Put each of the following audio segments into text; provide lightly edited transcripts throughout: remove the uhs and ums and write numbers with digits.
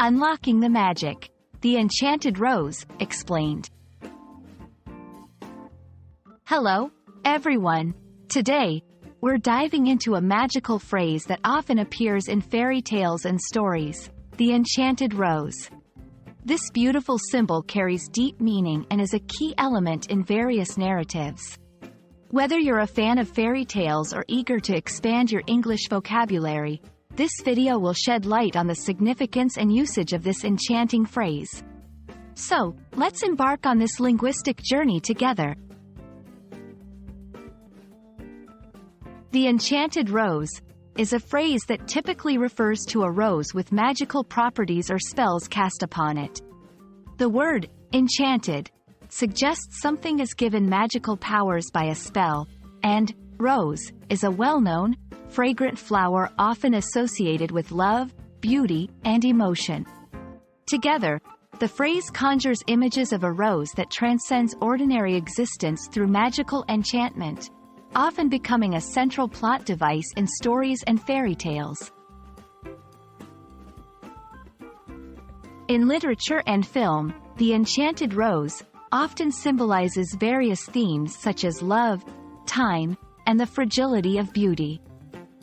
Unlocking the magic. The Enchanted Rose, explained. Hello, everyone. Today, we're diving into a magical phrase that often appears in fairy tales and stories, the Enchanted Rose. This beautiful symbol carries deep meaning and is a key element in various narratives. Whether you're a fan of fairy tales or eager to expand your English vocabulary, this video will shed light on the significance and usage of this enchanting phrase. So, let's embark on this linguistic journey together. The Enchanted Rose is a phrase that typically refers to a rose with magical properties or spells cast upon it. The word, enchanted, suggests something is given magical powers by a spell, and rose is a well-known, fragrant flower often associated with love, beauty, and emotion. Together, the phrase conjures images of a rose that transcends ordinary existence through magical enchantment, often becoming a central plot device in stories and fairy tales. In literature and film, the Enchanted Rose often symbolizes various themes such as love, time, and the fragility of beauty.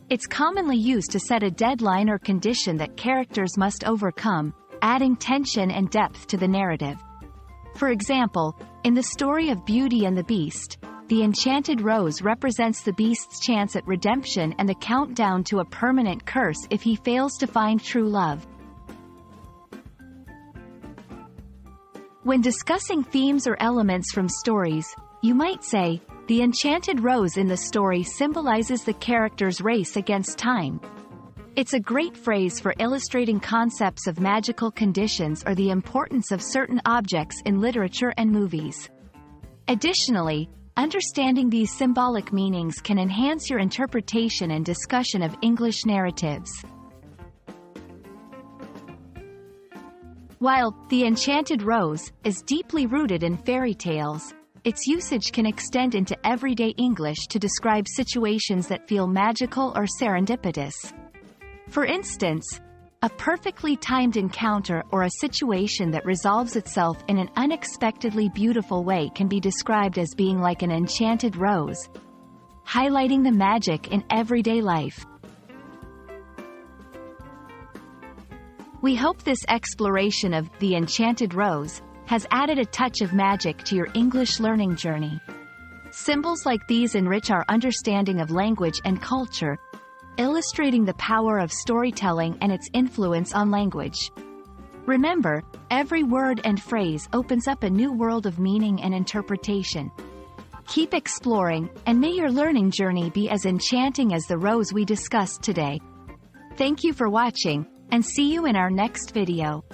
It's commonly used to set a deadline or condition that characters must overcome, adding tension and depth to the narrative. For example, in the story of Beauty and the Beast, the Enchanted Rose represents the beast's chance at redemption and the countdown to a permanent curse if he fails to find true love. When discussing themes or elements from stories, you might say, the Enchanted Rose in the story symbolizes the character's race against time. It's a great phrase for illustrating concepts of magical conditions or the importance of certain objects in literature and movies. Additionally, understanding these symbolic meanings can enhance your interpretation and discussion of English narratives. While the Enchanted Rose is deeply rooted in fairy tales, its usage can extend into everyday English to describe situations that feel magical or serendipitous. For instance, a perfectly timed encounter or a situation that resolves itself in an unexpectedly beautiful way can be described as being like an enchanted rose, highlighting the magic in everyday life. We hope this exploration of the Enchanted Rose has added a touch of magic to your English learning journey. Symbols like these enrich our understanding of language and culture, illustrating the power of storytelling and its influence on language. Remember, every word and phrase opens up a new world of meaning and interpretation. Keep exploring, and may your learning journey be as enchanting as the rose we discussed today. Thank you for watching, and see you in our next video.